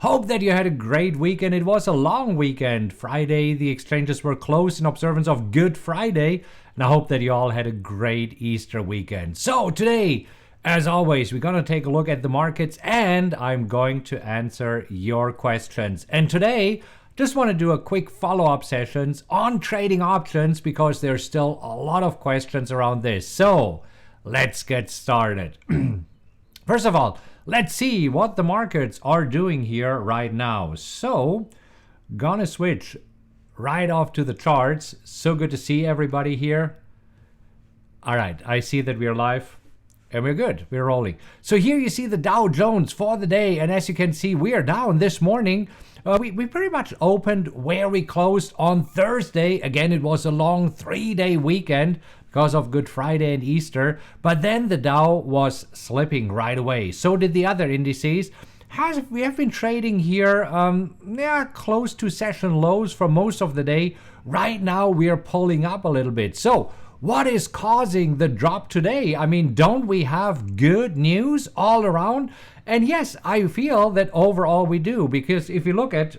Hope that you had a great weekend. It was a long weekend. Friday, the exchanges were closed in observance of Good Friday. And I hope that you all had a great Easter weekend. So today, as always, we're going to take a look at the markets and I'm going to answer your questions. And today, just want to do a quick follow-up sessions on trading options because there's still a lot of questions around this. So let's get started. First of all, let's see what the markets are doing here right now. So gonna switch right off to the charts. So good to see everybody here. All right, I see that we are live. And we're good, we're rolling. So here you see the Dow Jones for the day. And as you can see, we are down this morning. We pretty much opened where we closed on Thursday. Again, it was a long 3-day weekend because of Good Friday and Easter. But then the Dow was slipping right away. So did the other indices. We have been trading here close to session lows for most of the day. Right now, we are pulling up a little bit. So what is causing the drop today? I mean, don't we have good news all around? And yes, I feel that overall we do, because if you look at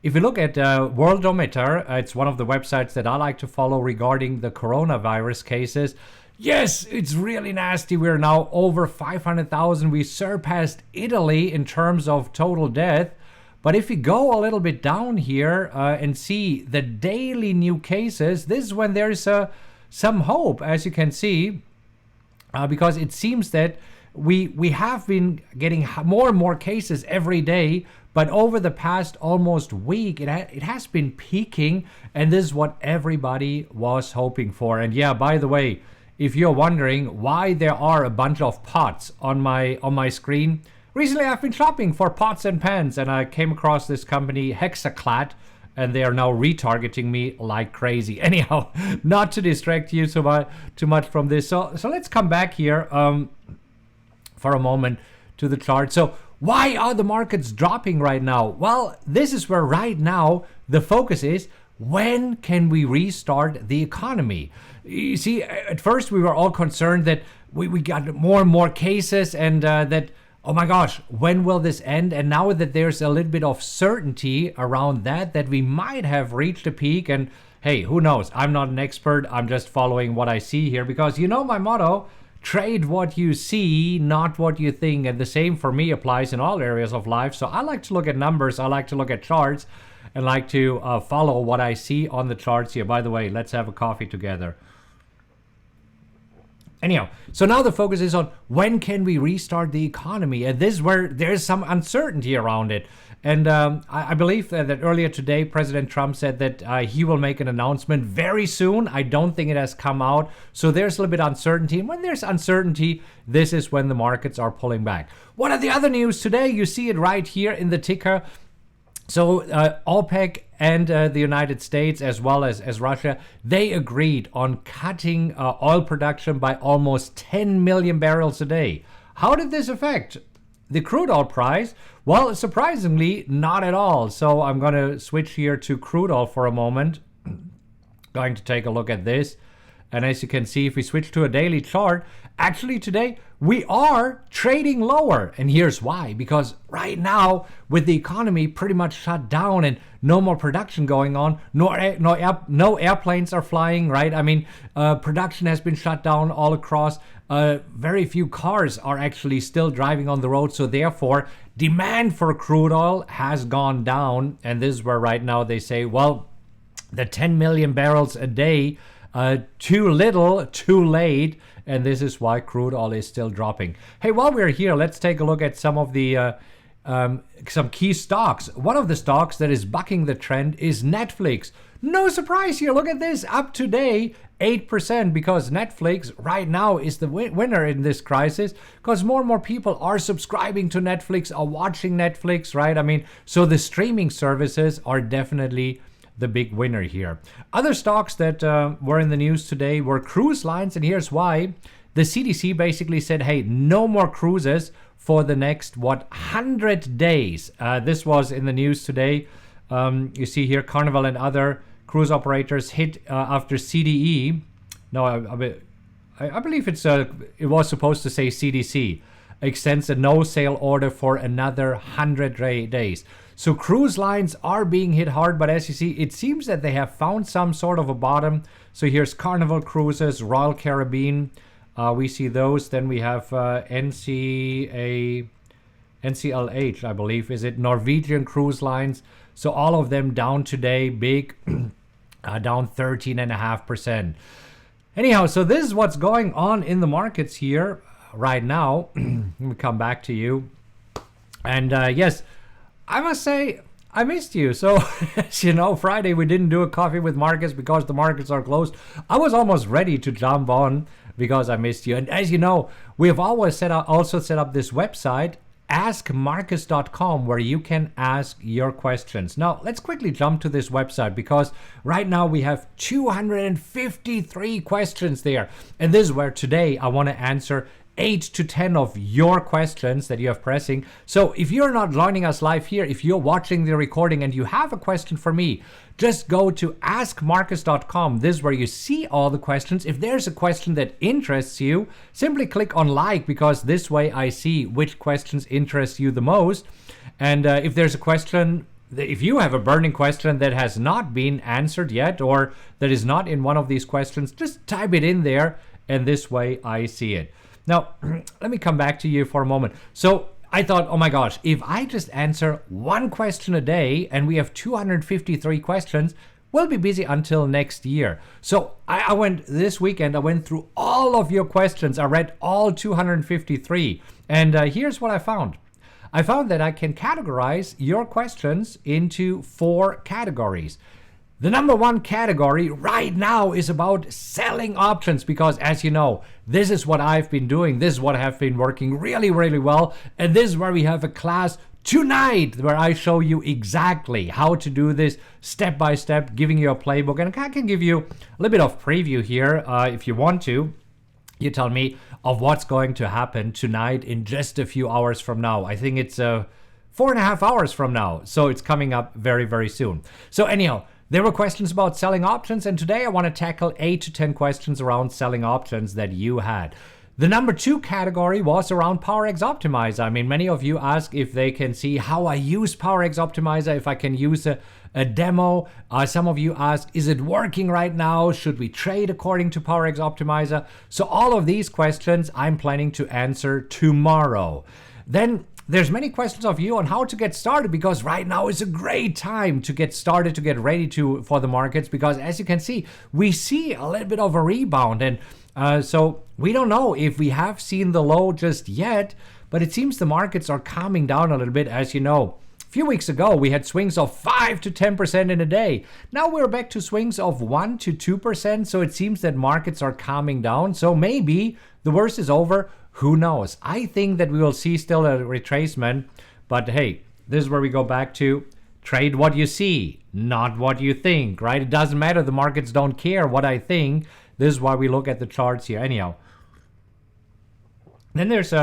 Worldometer, it's one of the websites that I like to follow regarding the coronavirus cases. Yes, it's really nasty. We're now over 500,000. We surpassed Italy in terms of total death. But if we go a little bit down here and see the daily new cases, this is when there's some hope, as you can see, because it seems that we have been getting more and more cases every day, but over the past almost week, it has been peaking, and this is what everybody was hoping for. And yeah, by the way, if you're wondering why there are a bunch of pots on my screen, recently, I've been shopping for pots and pans, and I came across this company, Heitkoetter, and they are now retargeting me like crazy. Anyhow, not to distract you too much from this. So let's come back here for a moment to the chart. So why are the markets dropping right now? Well, this is where right now the focus is. When can we restart the economy? You see, at first we were all concerned that we got more and more cases and that, oh my gosh, when will this end? And now that there's a little bit of certainty around that we might have reached a peak. And hey, who knows? I'm not an expert. I'm just following what I see here because you know my motto, trade what you see, not what you think. And the same for me applies in all areas of life. So I like to look at numbers. I like to look at charts and like to follow what I see on the charts here. By the way, let's have a coffee together. Anyhow, so now the focus is on when can we restart the economy? And this is where there's some uncertainty around it. And I believe that earlier today, President Trump said that he will make an announcement very soon. I don't think it has come out. So there's a little bit of uncertainty. And when there's uncertainty, this is when the markets are pulling back. What are the other news today? You see it right here in the ticker. So OPEC and the United States, as well as Russia, they agreed on cutting oil production by almost 10 million barrels a day. How did this affect the crude oil price? Well, surprisingly, not at all. So I'm going to switch here to crude oil for a moment. Going to take a look at this. And as you can see, if we switch to a daily chart, actually today we are trading lower. And here's why. Because right now, with the economy pretty much shut down and no more production going on, no airplanes are flying, right? I mean, production has been shut down all across. Very few cars are actually still driving on the road. So therefore, demand for crude oil has gone down. And this is where right now they say, well, the 10 million barrels a day, too little, too late, and this is why crude oil is still dropping. Hey, while we're here, let's take a look at some of the some key stocks. One of the stocks that is bucking the trend is Netflix. No surprise here. Look at this, up today 8%, because Netflix right now is the winner in this crisis, because more and more people are subscribing to Netflix, are watching Netflix, right? I mean, so the streaming services are definitely the big winner here. Other stocks that were in the news today were cruise lines, and here's why. The CDC basically said, hey, no more cruises for the next, 100 days. This was in the news today. You see here, Carnival and other cruise operators hit after CDE. No, I believe it was supposed to say CDC. extends a no sale order for another 100 days. So cruise lines are being hit hard, but as you see, it seems that they have found some sort of a bottom. So here's Carnival Cruises, Royal Caribbean. We see those. Then we have NCLH, I believe, is it? Norwegian Cruise Lines. So all of them down today, big, down 13.5%. Anyhow, so this is what's going on in the markets here right now. Let me come back to you. And yes, I must say, I missed you. So, as you know, Friday we didn't do a coffee with Markus because the markets are closed. I was almost ready to jump on because I missed you. And as you know, we have always also set up this website, askmarkus.com, where you can ask your questions. Now, let's quickly jump to this website because right now we have 253 questions there. And this is where today I want to answer 8 to 10 of your questions that you have pressing. So if you're not joining us live here, if you're watching the recording and you have a question for me, just go to askmarkus.com. This is where you see all the questions. If there's a question that interests you, simply click on like, because this way I see which questions interest you the most. And if there's a question, if you have a burning question that has not been answered yet or that is not in one of these questions, just type it in there and this way I see it. Now, let me come back to you for a moment. So I thought, oh my gosh, if I just answer one question a day and we have 253 questions, we'll be busy until next year. So I went this weekend, I went through all of your questions. I read all 253. And here's what I found. I found that I can categorize your questions into 4 categories. The number 1 category right now is about selling options because, as you know, this is what I've been doing. This is what I have been working really, really well. And this is where we have a class tonight where I show you exactly how to do this step by step, giving you a playbook. And I can give you a little bit of preview here if you want to. You tell me of what's going to happen tonight in just a few hours from now. I think it's 4.5 hours from now. So it's coming up very, very soon. So anyhow, there were questions about selling options, and today I want to tackle 8 to 10 questions around selling options that you had. The number 2 category was around PowerX Optimizer. I mean, many of you ask if they can see how I use PowerX Optimizer, if I can use a demo. Some of you ask, is it working right now? Should we trade according to PowerX Optimizer? So all of these questions I'm planning to answer tomorrow. Then there's many questions of you on how to get started, because right now is a great time to get started, to get ready for the markets, because as you can see, we see a little bit of a rebound. And so we don't know if we have seen the low just yet, but it seems the markets are calming down a little bit. As you know, a few weeks ago, we had swings of 5 to 10% in a day. Now we're back to swings of 1 to 2%. So it seems that markets are calming down. So maybe the worst is over. Who knows? I think that we will see still a retracement, but hey, this is where we go back to trade what you see, not what you think, right? It doesn't matter. The markets don't care what I think. This is why we look at the charts here. Anyhow, then there's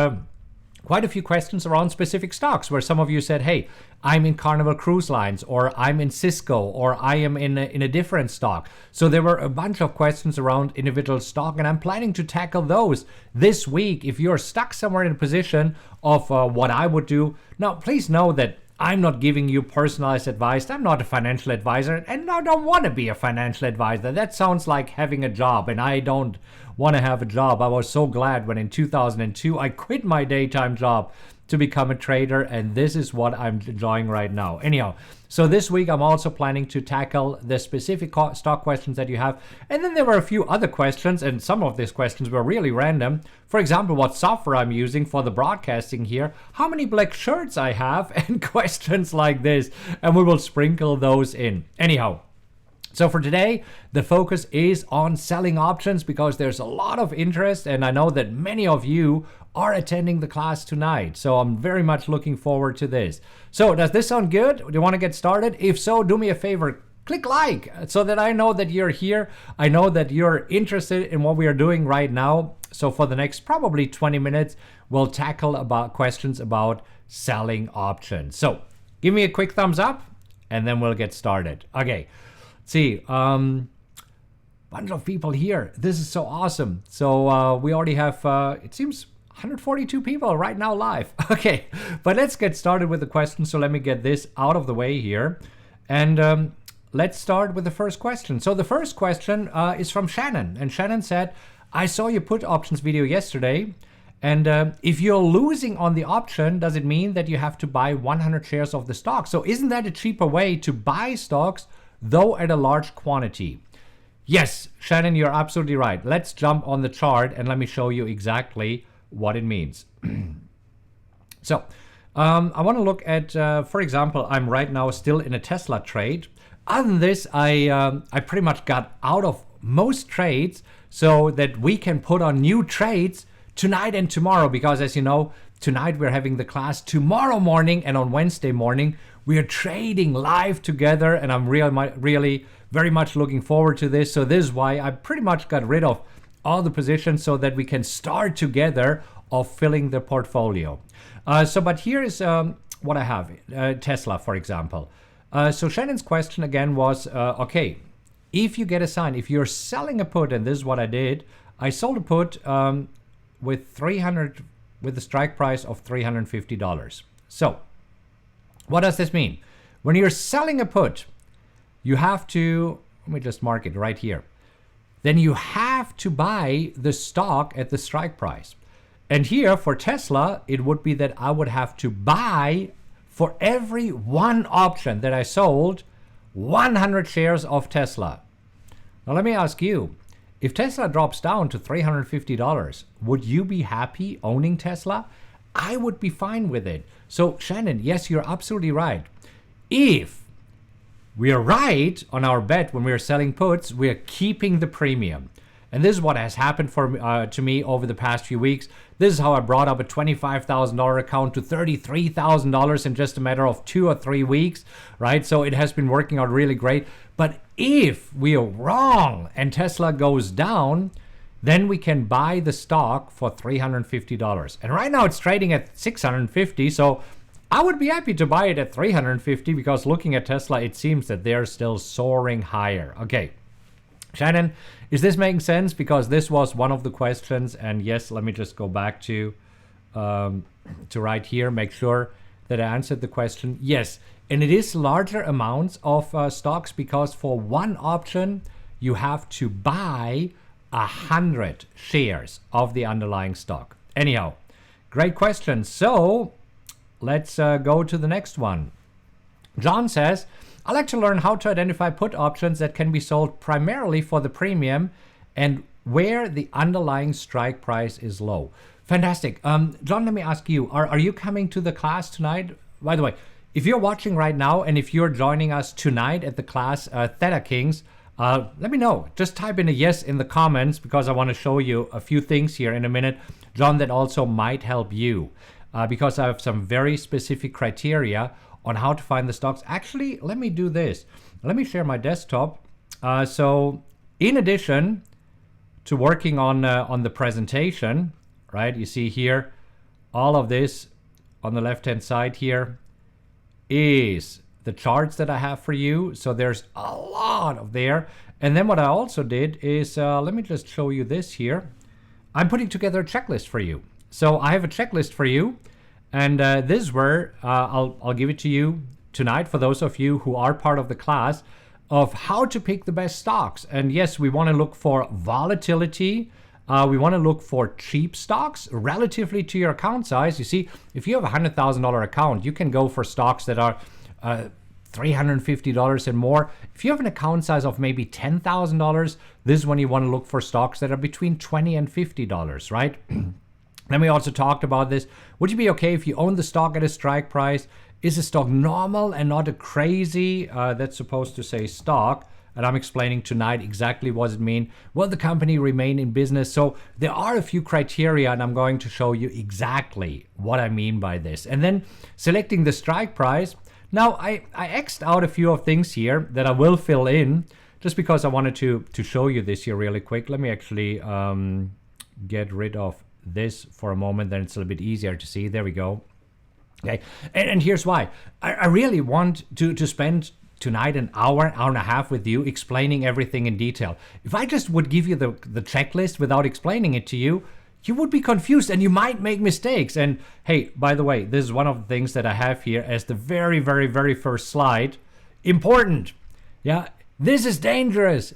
quite a few questions around specific stocks where some of you said, hey, I'm in Carnival Cruise Lines, or I'm in Cisco, or I am in a different stock. So there were a bunch of questions around individual stock, and I'm planning to tackle those this week. If you're stuck somewhere in a position of what I would do, now please know that I'm not giving you personalized advice. I'm not a financial advisor, and I don't want to be a financial advisor. That sounds like having a job, and I don't want to have a job. I was so glad when in 2002 I quit my daytime job to become a trader, and this is what I'm enjoying right now. Anyhow, so this week I'm also planning to tackle the specific stock questions that you have. And then there were a few other questions, and some of these questions were really random. For example, what software I'm using for the broadcasting here, how many black shirts I have, and questions like this, and we will sprinkle those in. Anyhow, so for today, the focus is on selling options because there's a lot of interest, and I know that many of you are attending the class tonight. So I'm very much looking forward to this. So does this sound good? Do you want to get started? If so, do me a favor, click like so that I know that you're here. I know that you're interested in what we are doing right now. So for the next probably 20 minutes, we'll tackle about questions about selling options. So give me a quick thumbs up and then we'll get started. Okay. See, bunch of people here. This is so awesome. So we already have, it seems, 142 people right now live. Okay, but let's get started with the question. So let me get this out of the way here. And let's start with the first question. So the first question is from Shannon. And Shannon said, I saw your put options video yesterday. And if you're losing on the option, does it mean that you have to buy 100 shares of the stock? So isn't that a cheaper way to buy stocks, though at a large quantity? Yes, Shannon, you're absolutely right. Let's jump on the chart and let me show you exactly what it means. So I want to look at, for example, I'm right now still in a Tesla trade. Other than this, I pretty much got out of most trades so that we can put on new trades tonight and tomorrow, because as you know, tonight we're having the class, tomorrow morning and on Wednesday morning we are trading live together, and I'm really very much looking forward to this. So this is why I pretty much got rid of all the positions so that we can start together of filling the portfolio. But here is what I have, Tesla, for example. So Shannon's question again was, okay, if you get a sign, if you're selling a put, and this is what I did, I sold a put with a strike price of $350. So what does this mean? When you're selling a put, you have to, let me just mark it right here. Then you have to buy the stock at the strike price. And here for Tesla, it would be that I would have to buy for every one option that I sold 100 shares of Tesla. Now let me ask you, if Tesla drops down to $350, would you be happy owning Tesla? I would be fine with it. So Shannon, yes, you're absolutely right. If we are right on our bet when we're selling puts, we're keeping the premium. And this is what has happened to me over the past few weeks. This is how I brought up a $25,000 account to $33,000 in just a matter of 2 or 3 weeks, right? So it has been working out really great. But if we are wrong and Tesla goes down, then we can buy the stock for $350. And right now it's trading at $650. So I would be happy to buy it at $350 because looking at Tesla, it seems that they're still soaring higher. Okay. Shannon, is this making sense? Because this was one of the questions. And yes, let me just go back to right here, make sure that I answered the question. Yes, and it is larger amounts of stocks because for one option, you have to buy 100 shares of the underlying stock. Anyhow, great question. So let's go to the next one. John says, I like to learn how to identify put options that can be sold primarily for the premium and where the underlying strike price is low. Fantastic. John, let me ask you, are you coming to the class tonight? By the way, if you're watching right now and if you're joining us tonight at the class Theta Kings, let me know. Just type in a yes in the comments because I want to show you a few things here in a minute, John, that also might help you because I have some very specific criteria on how to find the stocks. Actually, let me do this. Let me share my desktop. So in addition to working on the presentation, right, you see here, all of this on the left-hand side here is the charts that I have for you. So there's a lot of there. And then what I also did is, let me just show you this here. I'm putting together a checklist for you. So I have a checklist for you. And this is where I'll give it to you tonight for those of you who are part of the class of how to pick the best stocks. And yes, we want to look for volatility. We want to look for cheap stocks relatively to your account size. You see, if you have a $100,000 account, you can go for stocks that are $350 and more. If you have an account size of maybe $10,000, this is when you want to look for stocks that are between $20 and $50, right? Then we also talked about this. Would you be okay if you own the stock at a strike price? Is the stock normal and not a crazy, that's supposed to say stock? And I'm explaining tonight exactly what it means. Will the company remain in business? So there are a few criteria and I'm going to show you exactly what I mean by this. And then selecting the strike price. Now I X'd out a few of things here that I will fill in just because I wanted to show you this here really quick. Let me actually get rid of this for a moment, then it's a little bit easier to see. There we go. Okay, and here's why. I really want to spend tonight an hour and a half with you explaining everything in detail. If I just would give you the checklist without explaining it to you, you would be confused and you might make mistakes. And hey, by the way, this is one of the things that I have here as the very, very, very first slide. Important. Yeah, this is dangerous.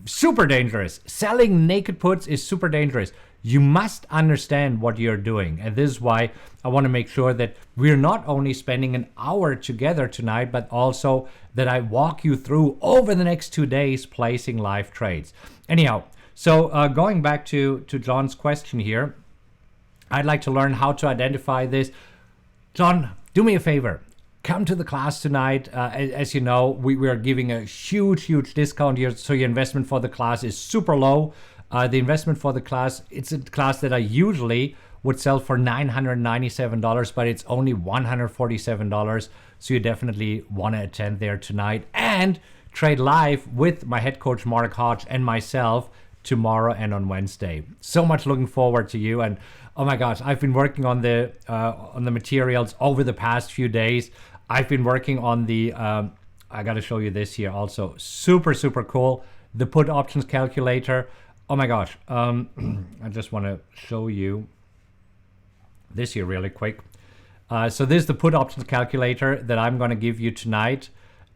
Super dangerous. Selling naked puts is super dangerous. You must understand what you're doing. And this is why I want to make sure that we're not only spending an hour together tonight, but also that I walk you through over the next 2 days placing live trades. Anyhow, so going back to John's question here, I'd like to learn how to identify this. John, do me a favor. Come to the class tonight. As you know, we are giving a huge discount here. So your investment for the class is super low. The investment for the class, it's a class that I usually would sell for $997, but it's only $147. So you definitely want to attend there tonight and trade live with my head coach, Mark Hodge, and myself tomorrow and on Wednesday. So much looking forward to you. And oh my gosh, I've been working on the materials over the past few days. I've been working on the, I got to show you this here also. Super cool. The put options calculator. Oh my gosh. I just want to show you this here really quick. So this is the put options calculator that I'm going to give you tonight.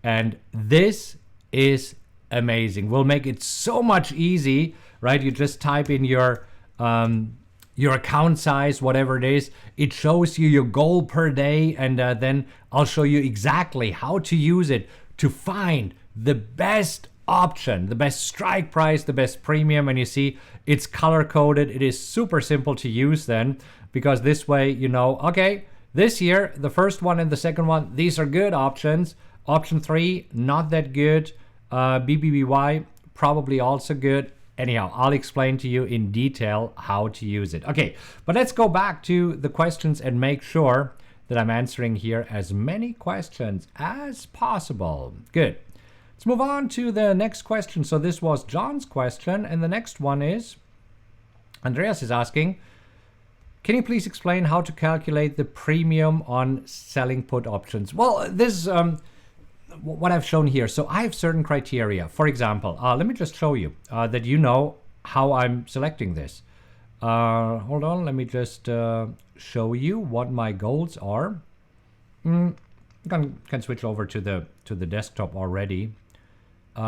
And this is amazing. We'll make it so much easy, right? You just type in your account size, whatever it is. It shows you your goal per day, and then I'll show you exactly how to use it to find the best option, the best strike price, the best premium. And you see it's color coded. It is super simple to use then, because this way you know, okay, this year the first one and the second one, these are good options. Option 3, not that good. BBBY, probably also good. Anyhow, I'll explain to you in detail how to use it. Okay, but let's go back to the questions and make sure that I'm answering here as many questions as possible. Good. Let's move on to the next question. So this was John's question, and the next one is, Andreas is asking, can you please explain how to calculate the premium on selling put options? Well, this is what I've shown here. So I have certain criteria. For example, let me just show you that you know how I'm selecting this. Hold on, let me just show you what my goals are. Can switch over to the desktop already. But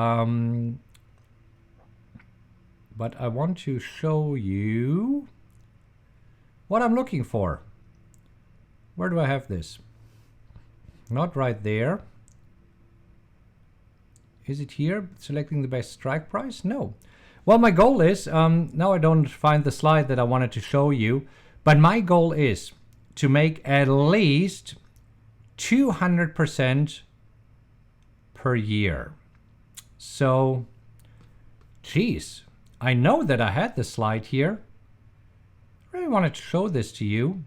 I want to show you what I'm looking for. Where do I have this? Not right there. Is it here? Selecting the best strike price? No. Well, my goal is, now I don't find the slide that I wanted to show you, but my goal is to make at least 200% per year. So, geez, I know that I had the slide here. I really wanted to show this to you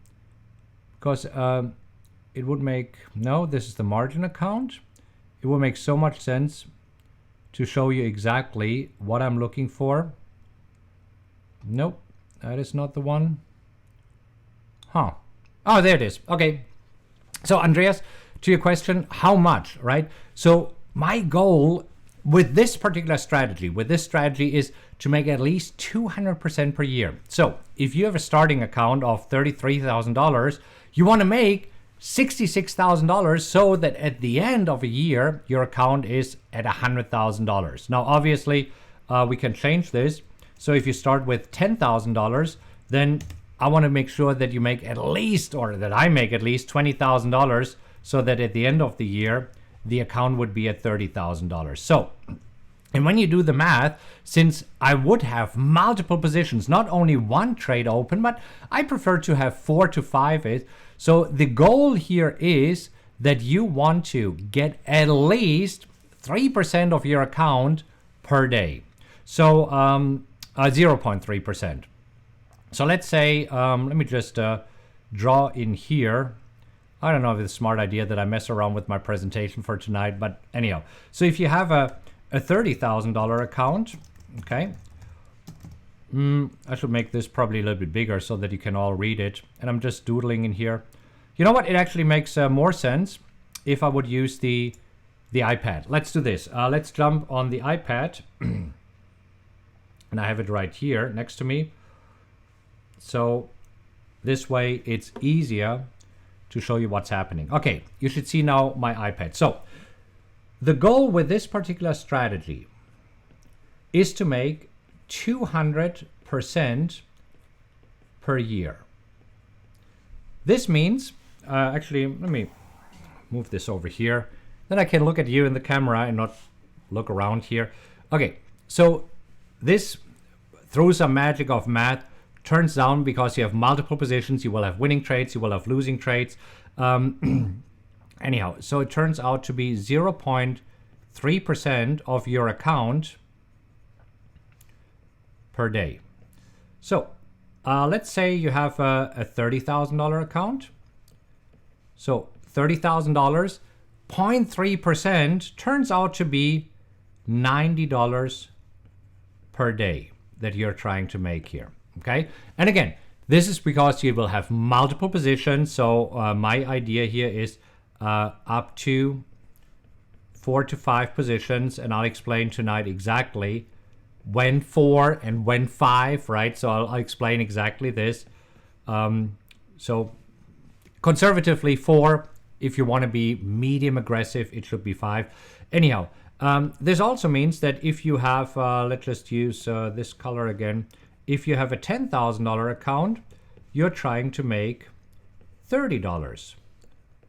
because it would make, no, this is the margin account. It would make so much sense to show you exactly what I'm looking for. Nope, that is not the one. Huh. Oh, there it is. Okay. So Andreas, to your question, how much, right? So my goal with this particular strategy, is to make at least 200% per year. So if you have a starting account of $33,000, you want to make $66,000 so that at the end of a year, your account is at $100,000. Now, obviously, we can change this. So if you start with $10,000, then I want to make sure that you make at least, or that I make at least $20,000 so that at the end of the year, the account would be at $30,000. So, and when you do the math, since I would have multiple positions, not only one trade open, but I prefer to have 4 to 5. So the goal here is that you want to get at least 3% of your account per day. So 0.3%. So let's say, let me just draw in here. I don't know if it's a smart idea that I mess around with my presentation for tonight, but anyhow. So if you have a $30,000 account, okay. I should make this probably a little bit bigger so that you can all read it. And I'm just doodling in here. You know what? It actually makes more sense if I would use the iPad. Let's do this. Let's jump on the iPad. And I have it right here next to me. So this way it's easier to show you what's happening. Okay, you should see now my iPad. So the goal with this particular strategy is to make 200% per year. This means, actually, let me move this over here. Then I can look at you in the camera and not look around here. Okay, so this, through some magic of math, turns down because you have multiple positions. You will have winning trades, you will have losing trades. Anyhow, so it turns out to be 0.3% of your account per day. So let's say you have a $30,000 account. So $30,000, 0.3% turns out to be $90 per day that you're trying to make here. Okay, and again, this is because you will have multiple positions. So my idea here is up to 4 to 5 positions, and I'll explain tonight exactly when 4 and when 5, right? So I'll explain exactly this. So conservatively 4. If you want to be medium aggressive, it should be 5. Anyhow, this also means that if you have, let's just use this color again. If you have a $10,000 account, you're trying to make $30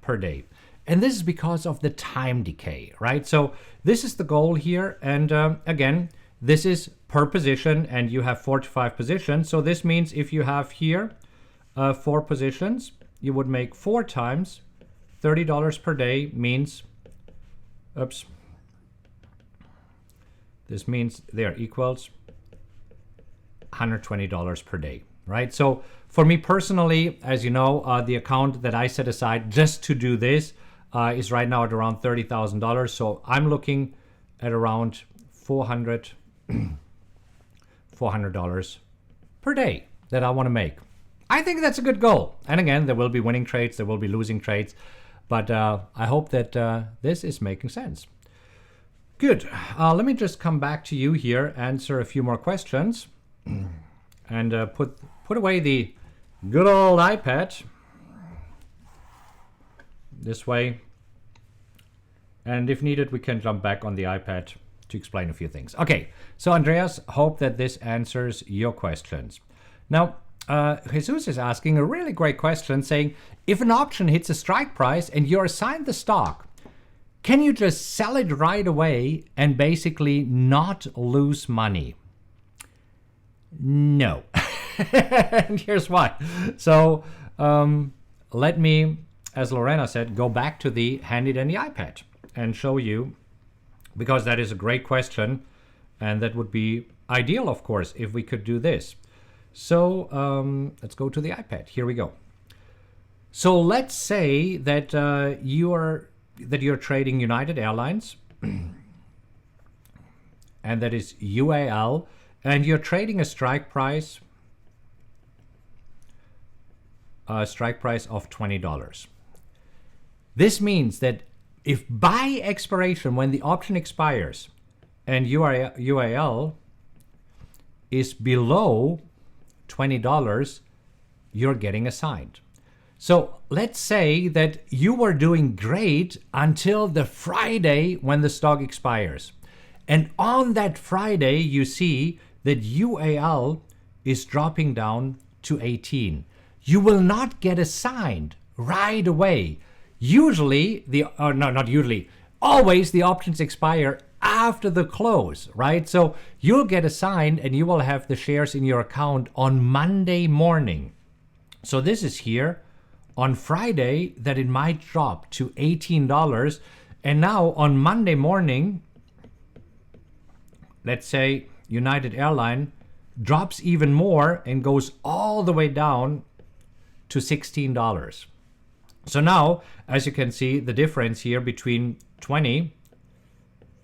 per day. And this is because of the time decay, right? So this is the goal here. And again, this is per position, and you have 4 to 5 positions. So this means if you have here 4 positions, you would make 4 times $30 per day means, oops, this means there equals $120 per day, right? So for me personally, as you know, the account that I set aside just to do this is right now at around $30,000. So I'm looking at around $400 per day that I want to make. I think that's a good goal. And again, there will be winning trades, there will be losing trades, but I hope that this is making sense. Good. Let me just come back to you here, answer a few more questions, and put away the good old iPad this way. And if needed, we can jump back on the iPad to explain a few things. Okay, so Andreas, hope that this answers your questions. Now, Jesus is asking a really great question, saying, if an option hits a strike price and you're assigned the stock, can you just sell it right away and basically not lose money? No. And here's why. So let me, as Lorena said, go back to the handy dandy iPad and show you, because that is a great question, and that would be ideal, of course, if we could do this. So let's go to the iPad. Here we go. So let's say that you're trading United Airlines, and that is UAL, and you're trading a strike price of $20. This means that if by expiration, when the option expires, and UAL is below $20, you're getting assigned. So let's say that you were doing great until the Friday when the stock expires. And on that Friday, you see that UAL is dropping down to 18. You will not get assigned right away. Usually, always the options expire after the close, right? So you'll get assigned and you will have the shares in your account on Monday morning. So this is here on Friday that it might drop to $18. And now on Monday morning, let's say United Airlines drops even more and goes all the way down to $16. So now, as you can see, the difference here between 20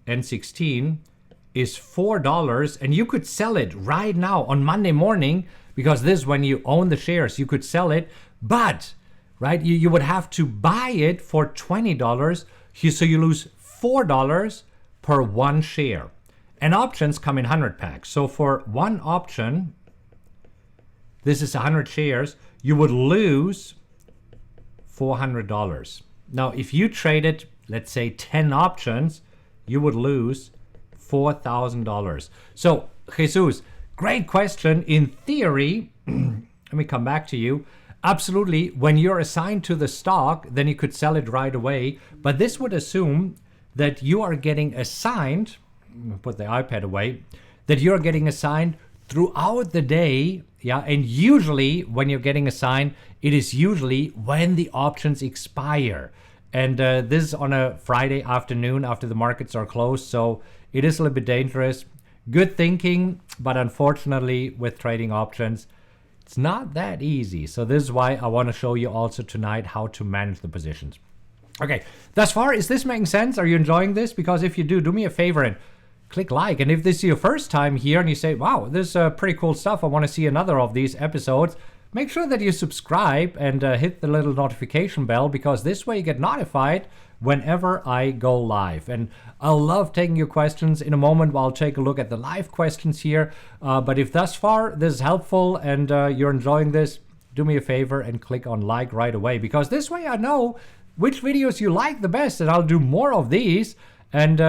and 16 is $4, and you could sell it right now on Monday morning, because this is when you own the shares. You could sell it, but right, you would have to buy it for $20, so you lose $4 per one share. And options come in 100 packs. So for one option, this is 100 shares, you would lose $400. Now, if you traded, let's say 10 options, you would lose $4,000. So, Jesus, great question. In theory, let me come back to you. Absolutely, when you're assigned to the stock, then you could sell it right away. But this would assume that you are getting assigned, put the iPad away, that you're getting assigned throughout the day. Yeah, and usually when you're getting assigned, it is usually when the options expire. And this is on a Friday afternoon after the markets are closed, so it is a little bit dangerous. Good thinking, but unfortunately with trading options, it's not that easy. So this is why I want to show you also tonight how to manage the positions. Okay, thus far, is this making sense? Are you enjoying this? Because if you do me a favor and click like. And if this is your first time here and you say, wow, this is pretty cool stuff, I want to see another of these episodes, make sure that you subscribe and hit the little notification bell, because this way you get notified whenever I go live. And I love taking your questions. In a moment, I'll take a look at the live questions here. But if thus far this is helpful and you're enjoying this, do me a favor and click on like right away, because this way I know which videos you like the best, and I'll do more of these. And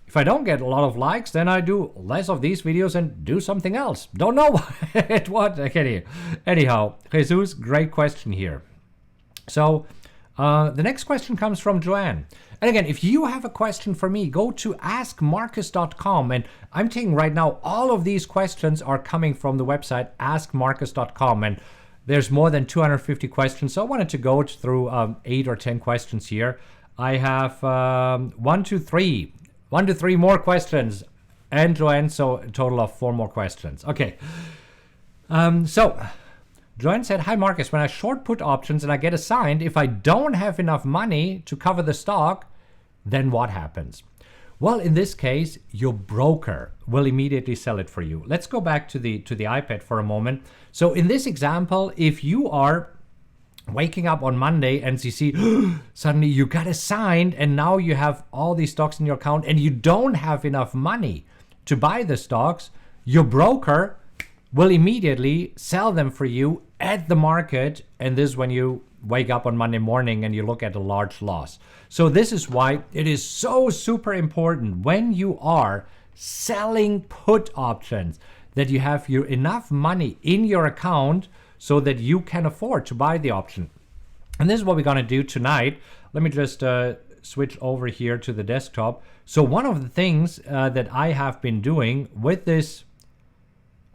if I don't get a lot of likes, then I do less of these videos and do something else. Don't know what. Anyhow, Jesus, great question here. So the next question comes from Joanne. And again, if you have a question for me, go to askmarkus.com. And I'm taking right now, all of these questions are coming from the website askmarkus.com. And there's more than 250 questions. So I wanted to go through 8 or 10 questions here. I have 1 to 3 more questions. And Joanne, so a total of 4 more questions. Okay. So Joanne said, hi Markus, when I short put options and I get assigned, if I don't have enough money to cover the stock, then what happens? Well, in this case, your broker will immediately sell it for you. Let's go back to the iPad for a moment. So in this example, if you are waking up on Monday and you see suddenly you got assigned and now you have all these stocks in your account and you don't have enough money to buy the stocks, your broker will immediately sell them for you at the market. And this is when you wake up on Monday morning and you look at a large loss. So this is why it is so super important when you are selling put options that you have enough money in your account so that you can afford to buy the option. And this is what we're going to do tonight. Let me just switch over here to the desktop. So one of the things that I have been doing with this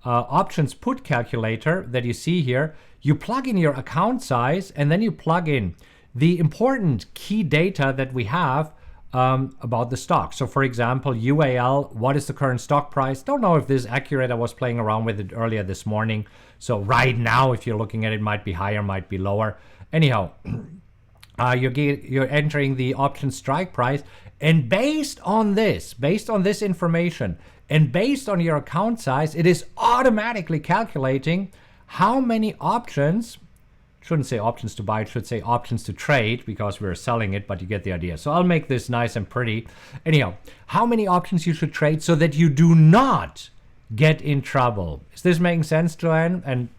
options put calculator that you see here, you plug in your account size and then you plug in the important key data that we have about the stock. So for example, UAL, what is the current stock price? Don't know if this is accurate. I was playing around with it earlier this morning. So right now, if you're looking at it, might be higher, might be lower. Anyhow, you're entering the option strike price. And based on this information, and based on your account size, it is automatically calculating how many options, shouldn't say options to buy, it should say options to trade because we're selling it, but you get the idea. So I'll make this nice and pretty. Anyhow, how many options you should trade so that you do not get in trouble. Is this making sense, Joanne, and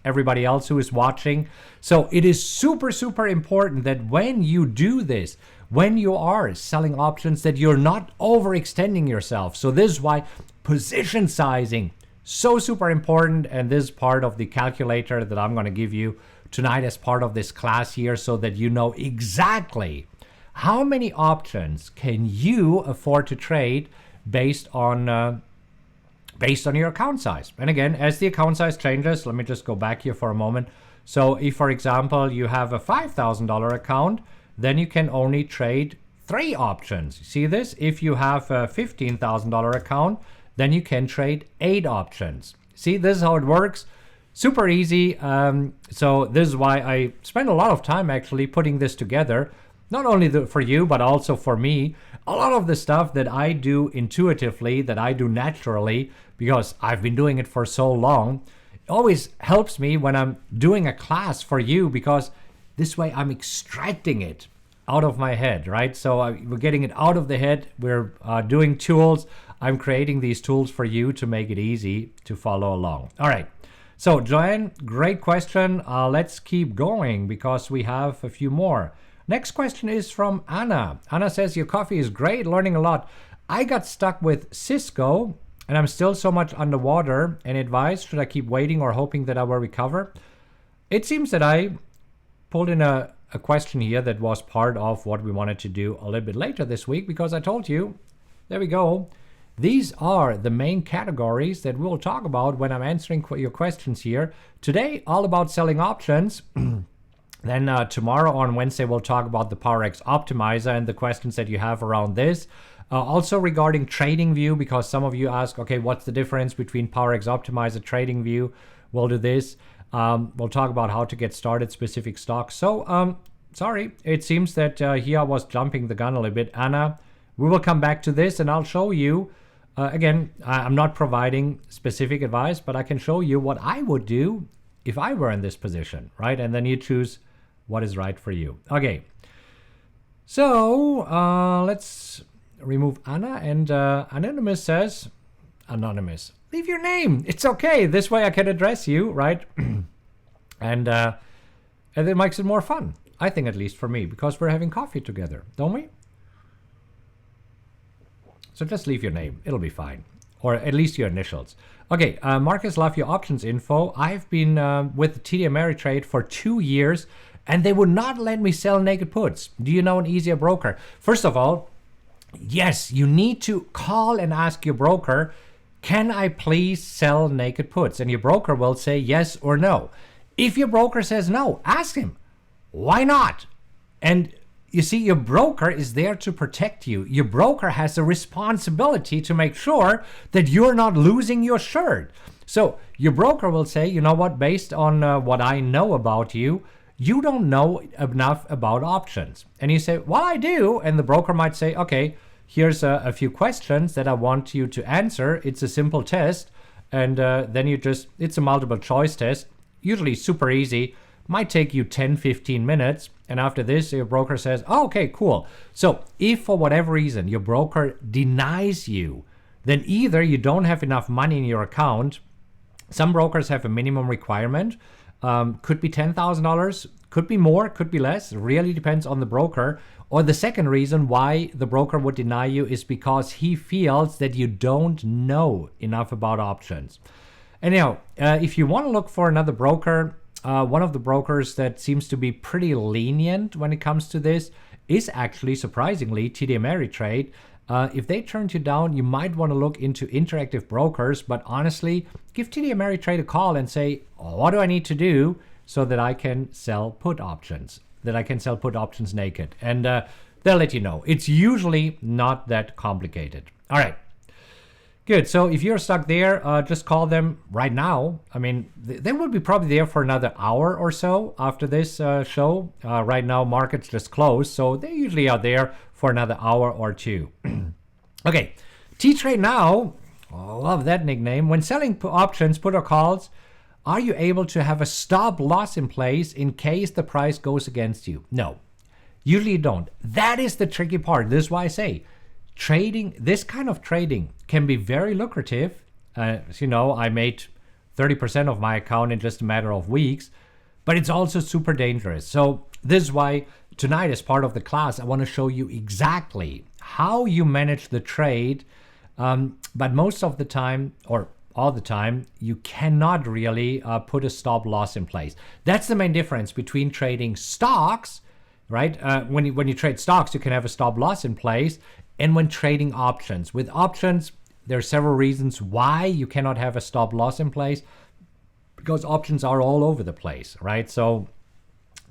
everybody else who is watching? So it is super, super important that when you do this, when you are selling options, that you're not overextending yourself. So this is why position sizing, so super important. And this is part of the calculator that I'm going to give you tonight as part of this class here, so that you know exactly how many options can you afford to trade based on your account size. And again, as the account size changes, let me just go back here for a moment. So if, for example, you have a $5,000 account, then you can only trade 3 options. You see this? If you have a $15,000 account, then you can trade 8 options. See, this is how it works. Super easy. So this is why I spend a lot of time actually putting this together, not only for you, but also for me. A lot of the stuff that I do intuitively, that I do naturally, because I've been doing it for so long, it always helps me when I'm doing a class for you, because this way I'm extracting it out of my head, right? So we're getting it out of the head. We're doing tools. I'm creating these tools for you to make it easy to follow along. All right. So, Joanne, great question. Let's keep going because we have a few more. Next question is from Anna. Anna says, your coffee is great, learning a lot. I got stuck with Cisco and I'm still so much underwater. Any advice? Should I keep waiting or hoping that I will recover? It seems that I pulled in a question here that was part of what we wanted to do a little bit later this week because I told you, there we go. These are the main categories that we'll talk about when I'm answering your questions here. Today, all about selling options. Then tomorrow on Wednesday, we'll talk about the PowerX Optimizer and the questions that you have around this. Also regarding TradingView, because some of you ask, okay, what's the difference between PowerX Optimizer, TradingView? We'll do this. We'll talk about how to get started, specific stocks. So, sorry, it seems that here I was jumping the gun a little bit. Anna, we will come back to this and I'll show you. Again, I'm not providing specific advice, but I can show you what I would do if I were in this position, right? And then you choose what is right for you. Okay, so let's remove Anna. And Anonymous says, Anonymous, leave your name. It's okay. This way I can address you, right? and it makes it more fun, I think, at least for me, because we're having coffee together, don't we? So just leave your name. It'll be fine. Or at least your initials. Okay, Markus, love your options info. I've been with TD Ameritrade for 2 years, and they would not let me sell naked puts. Do you know an easier broker? First of all, yes, you need to call and ask your broker, can I please sell naked puts? And your broker will say yes or no. If your broker says no, ask him, why not? And you see, your broker is there to protect you. Your broker has a responsibility to make sure that you're not losing your shirt. So your broker will say, you know what, based on what I know about you, you don't know enough about options. And you say, well, I do. And the broker might say, okay, here's a few questions that I want you to answer. It's a simple test. And then it's a multiple choice test, usually super easy. Might take you 10, 15 minutes. And after this, your broker says, oh, okay, cool. So if for whatever reason your broker denies you, then either you don't have enough money in your account. Some brokers have a minimum requirement. Could be $10,000, could be more, could be less. It really depends on the broker. Or the second reason why the broker would deny you is because he feels that you don't know enough about options. Anyhow, if you want to look for another broker, one of the brokers that seems to be pretty lenient when it comes to this is actually, surprisingly, TD Ameritrade. If they turned you down, you might want to look into interactive brokers, but honestly, give TD Ameritrade a call and say, what do I need to do so that I can sell put options, naked? And they'll let you know. It's usually not that complicated. All right. Good. So if you're stuck there, just call them right now. I mean, they will be probably there for another hour or so after this show. Right now, markets just closed, so they usually are there for another hour or two. Okay, T-Trade Now. Oh, love that nickname. When selling options, put or calls, are you able to have a stop loss in place in case the price goes against you? No, usually you don't. That is the tricky part. This is why I say, trading, this kind of trading can be very lucrative. As you know, I made 30% of my account in just a matter of weeks, but it's also super dangerous. So this is why tonight, as part of the class, I want to show you exactly how you manage the trade. But most of the time, or all the time, you cannot really put a stop loss in place. That's the main difference between trading stocks, right? When you trade stocks, you can have a stop loss in place. And when trading options, with options, there are several reasons why you cannot have a stop loss in place, because options are all over the place, right? So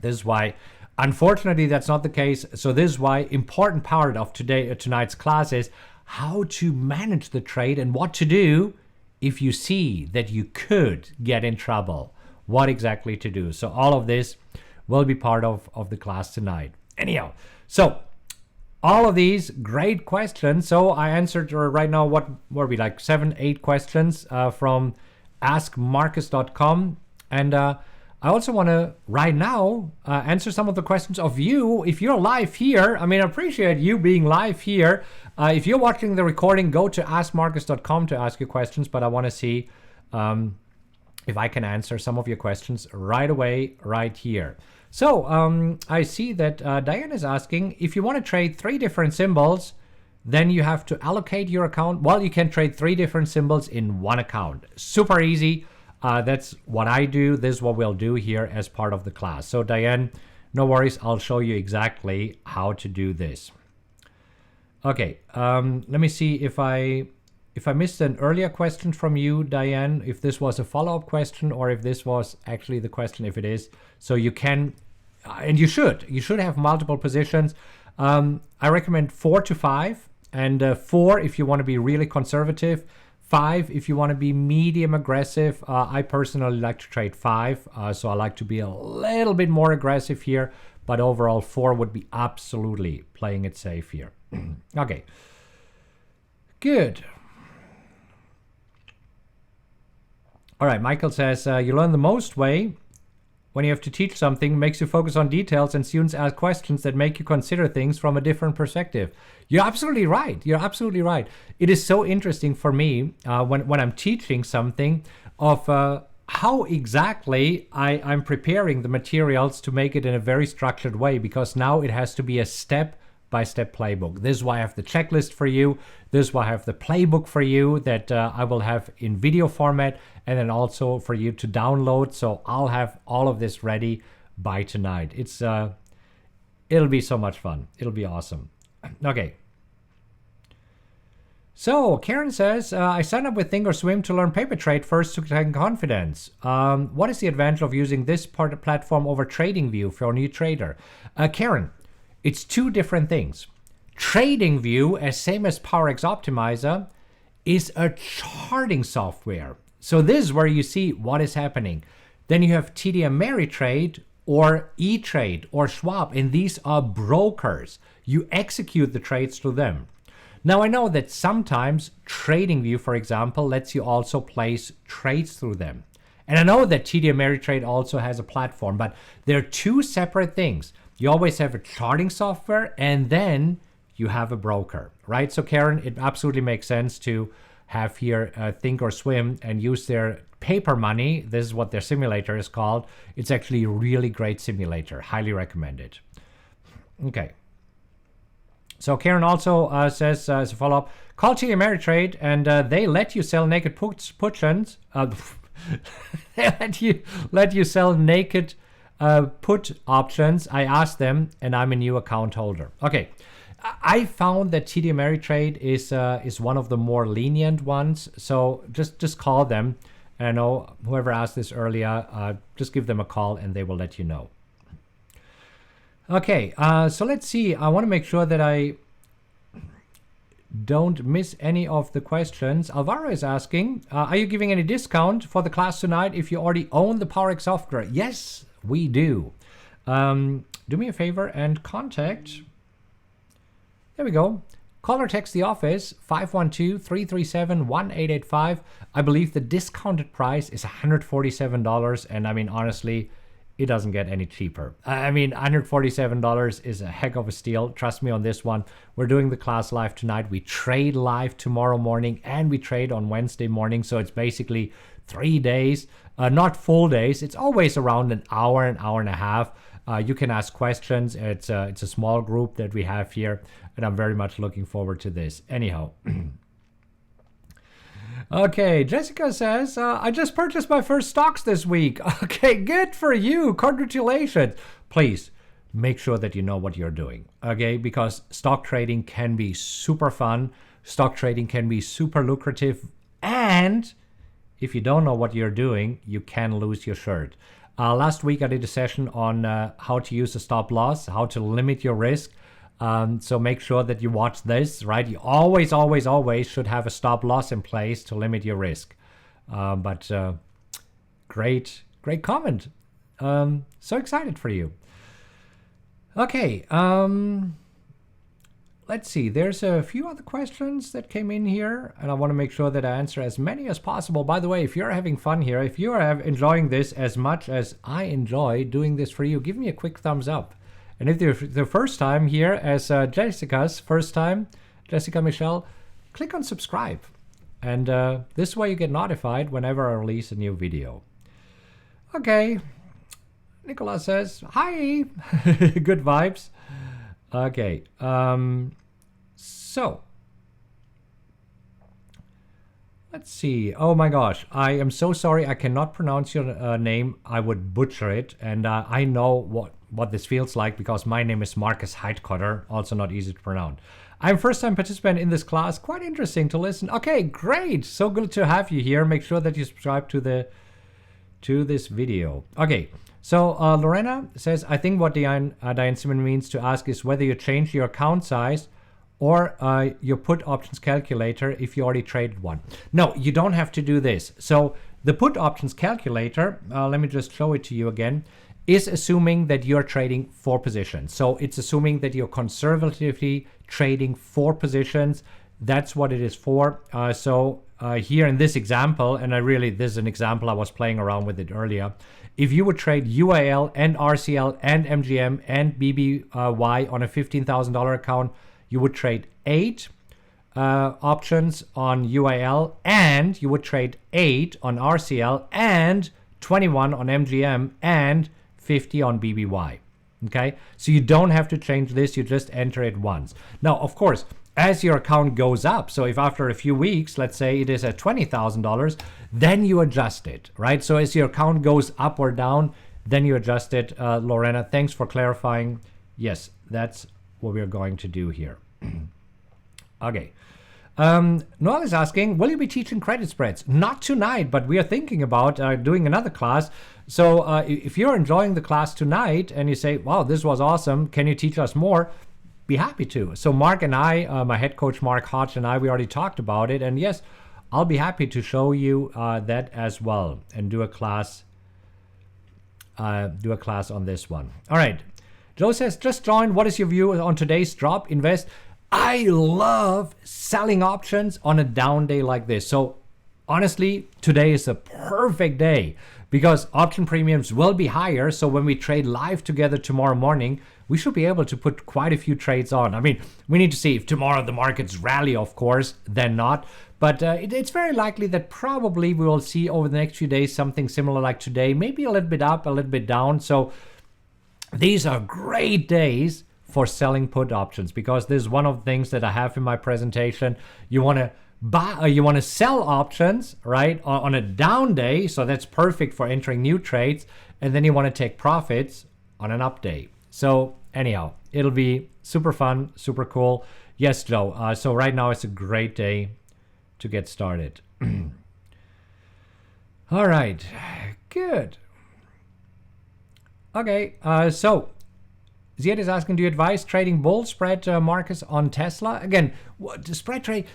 this is why, unfortunately, that's not the case. So this is why important part of tonight's class is how to manage the trade and what to do if you see that you could get in trouble, what exactly to do. So all of this will be part of the class tonight. Anyhow, so all of these great questions. So I answered right now, what were we, like 7-8 questions from askmarkus.com. And I also want to right now answer some of the questions of you. If you're live here, I mean, I appreciate you being live here. If you're watching the recording, go to askmarkus.com to ask your questions. But I want to see if I can answer some of your questions right away, right here. So I see that Diane is asking, if you want to trade 3 different symbols, then you have to allocate your account. Well, you can trade 3 different symbols in one account. Super easy. That's what I do. This is what we'll do here as part of the class. So Diane, no worries. I'll show you exactly how to do this. Okay, let me see if I missed an earlier question from you, Diane, if this was a follow-up question or if this was actually the question, if it is. So you can, and you should have multiple positions. I recommend 4 to 5, and 4 if you want to be really conservative, 5 if you want to be medium aggressive. I personally like to trade 5, so I like to be a little bit more aggressive here, but overall 4 would be absolutely playing it safe here. Okay, good. All right, Michael says, you learn the most way when you have to teach something, makes you focus on details, and students ask questions that make you consider things from a different perspective. You're absolutely right. You're absolutely right. It is so interesting for me when I'm teaching something of how exactly I'm preparing the materials to make it in a very structured way, because now it has to be a step-by-step playbook. This is why I have the checklist for you. This is why I have the playbook for you that I will have in video format, and then also for you to download. So I'll have all of this ready by tonight. It'll be so much fun. It'll be awesome. Okay. So Karen says, I signed up with Thinkorswim to learn paper trade first to gain confidence. What is the advantage of using this platform over TradingView for a new trader? Karen, it's 2 different things. TradingView, as same as PowerX Optimizer, is a charting software. So this is where you see what is happening. Then you have TD Ameritrade or E-Trade or Schwab, and these are brokers. You execute the trades through them. Now I know that sometimes TradingView, for example, lets you also place trades through them. And I know that TD Ameritrade also has a platform, but they're 2 separate things. You always have a charting software, and then you have a broker, right? So Karen, it absolutely makes sense to have here Thinkorswim and use their paper money. This is what their simulator is called. It's actually a really great simulator. Highly recommended. Okay. So Karen also says, as a follow-up, call TD Ameritrade, and they let you sell naked put options. They let you sell naked put options. I asked them, and I'm a new account holder. Okay. I found that TD Ameritrade is one of the more lenient ones. So just call them. And I know whoever asked this earlier, just give them a call and they will let you know. Okay, so let's see. I want to make sure that I don't miss any of the questions. Alvaro is asking, are you giving any discount for the class tonight if you already own the PowerX software? Yes, we do. Do me a favor and contact... There we go. Call or text the office, 512-337-1885. I believe the discounted price is $147. And I mean, honestly, it doesn't get any cheaper. I mean, $147 is a heck of a steal. Trust me on this one. We're doing the class live tonight. We trade live tomorrow morning and we trade on Wednesday morning. So it's basically 3 days, not full days. It's always around an hour and a half. You can ask questions. It's a small group that we have here, and I'm very much looking forward to this. Anyhow. Okay, Jessica says, I just purchased my first stocks this week. Okay, good for you. Congratulations. Please make sure that you know what you're doing, okay? Because stock trading can be super fun. Stock trading can be super lucrative. And if you don't know what you're doing, you can lose your shirt. Last week, I did a session on how to use a stop loss, how to limit your risk. So make sure that you watch this, right? You always should have a stop loss in place to limit your risk. But great comment. So excited for you. Okay. Let's see. There's a few other questions that came in here, and I want to make sure that I answer as many as possible. By the way, if you're having fun here, if you are enjoying this as much as I enjoy doing this for you, give me a quick thumbs up. And if you're the first time here, as Jessica's first time, Jessica Michelle, click on subscribe. And this way you get notified whenever I release a new video. Okay. Nicola says, hi. Good vibes. Okay. So. Let's see. Oh my gosh. I am so sorry. I cannot pronounce your name. I would butcher it. And I know what this feels like because my name is Markus Heitkoetter. Also not easy to pronounce. I'm first-time participant in this class. Quite interesting to listen. Okay, great. So good to have you here. Make sure that you subscribe to this video. Okay. So Lorena says, I think what Diane Simon means to ask is whether you change your account size or your put options calculator if you already traded one. No, you don't have to do this. So the put options calculator, let me just show it to you again, is assuming that you're trading 4 positions. So it's assuming that you're conservatively trading 4 positions. That's what it is for. So here in this example, and this is an example, I was playing around with it earlier. If you would trade UAL and RCL and MGM and BBY on a $15,000 account, you would trade 8 options on UAL, and you would trade 8 on RCL, and 21 on MGM, and 50 on BBY. Okay, so you don't have to change this, you just enter it once. Now, of course, as your account goes up, so if after a few weeks, let's say it is at $20,000, then you adjust it, right? So as your account goes up or down, then you adjust it. Lorena, thanks for clarifying. Yes, that's what we're going to do here. Okay. Noel is asking, will you be teaching credit spreads? Not tonight, but we are thinking about doing another class. So if you're enjoying the class tonight and you say, wow, this was awesome, can you teach us more? Be happy to. So Mark and I, my head coach Mark Hodge and I, we already talked about it. And yes, I'll be happy to show you that as well and do a class on this one. All right. Joe says, just join. What is your view on today's drop? Invest. I love selling options on a down day like this. So honestly, today is a perfect day because option premiums will be higher. So when we trade live together tomorrow morning, we should be able to put quite a few trades on. I mean, we need to see if tomorrow the markets rally, of course, then not. But it's very likely that probably we will see over the next few days something similar like today, maybe a little bit up, a little bit down. So these are great days for selling put options because this is one of the things that I have in my presentation. You want to buy, you want to sell options, right, on a down day. So that's perfect for entering new trades. And then you want to take profits on an up day. So anyhow, it'll be super fun, super cool. Yes, Joe. So right now it's a great day to get started. All right, good. Okay, so Ziad is asking, do you advise trading bull spread, Marcus, on Tesla? Again, the spread trade,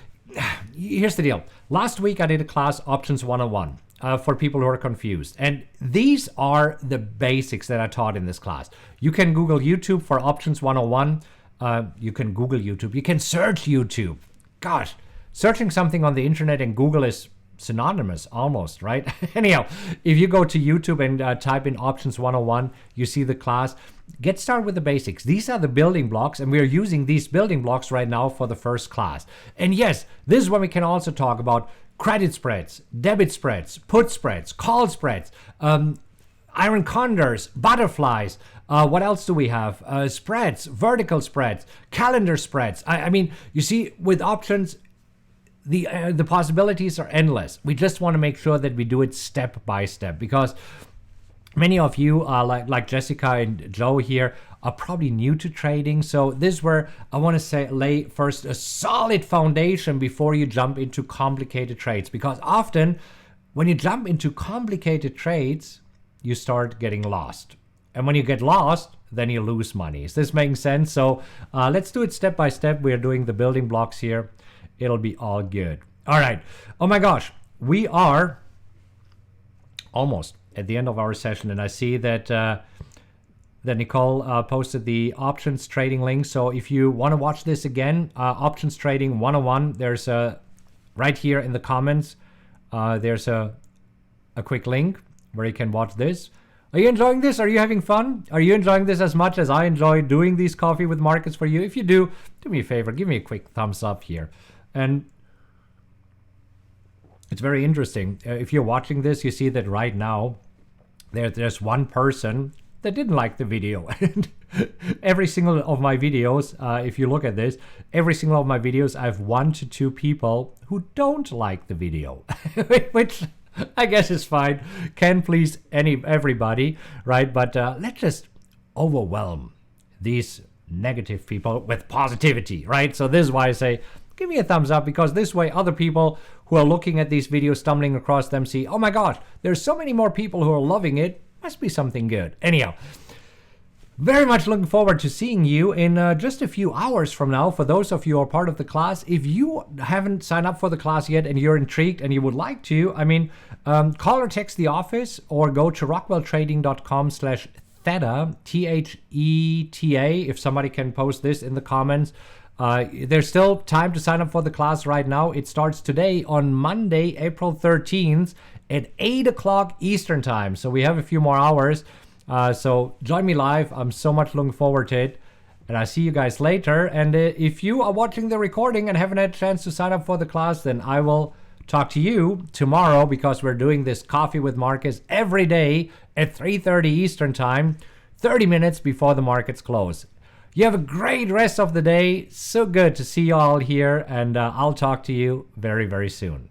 here's the deal. Last week I did a class, Options 101, for people who are confused. And these are the basics that I taught in this class. You can Google YouTube for Options 101. You can Google YouTube. You can search YouTube. Gosh, searching something on the internet and Google is synonymous almost, right? Anyhow, if you go to YouTube and type in Options 101, you see the class. Get started with the basics. These are the building blocks, and we're using these building blocks right now for the first class. And yes, this is when we can also talk about credit spreads, debit spreads, put spreads, call spreads, iron condors, butterflies. What else do we have? Spreads, vertical spreads, calendar spreads. I mean, you see, with options, the possibilities are endless. We just want to make sure that we do it step by step because many of you, like Jessica and Joe here, are probably new to trading. So this is where I want to lay first a solid foundation before you jump into complicated trades. Because often when you jump into complicated trades, you start getting lost. And when you get lost, then you lose money. Is this making sense? So let's do it step by step. We are doing the building blocks here. It'll be all good. All right. Oh my gosh. We are almost at the end of our session, and I see that Nicole posted the options trading link. So if you want to watch this again, options trading 101, there's right here in the comments, there's a quick link where you can watch this. Are you enjoying this? Are you having fun? Are you enjoying this as much as I enjoy doing these Coffee with Markets for you? If you do me a favor, give me a quick thumbs up here. And it's very interesting. If you're watching this, you see that right now there's one person that didn't like the video. And every single of my videos, if you look at this, every single of my videos, I have 1 to 2 people who don't like the video, which I guess is fine. Can please everybody, right? But let's just overwhelm these negative people with positivity, right? So this is why I say, give me a thumbs up, because this way other people who are looking at these videos, stumbling across them, see, oh my gosh, there's so many more people who are loving it. Must be something good. Anyhow, very much looking forward to seeing you in just a few hours from now. For those of you who are part of the class, if you haven't signed up for the class yet and you're intrigued and you would like to, call or text the office or go to rockwelltrading.com/theta, THETA, if somebody can post this in the comments. There's still time to sign up for the class right now. It starts today on Monday, April 13th at 8 o'clock Eastern time. So we have a few more hours. So join me live. I'm so much looking forward to it. And I'll see you guys later. And if you are watching the recording and haven't had a chance to sign up for the class, then I will talk to you tomorrow, because we're doing this Coffee with Markus every day at 3:30 Eastern time, 30 minutes before the markets close. You have a great rest of the day. So good to see you all here, and I'll talk to you very, very soon.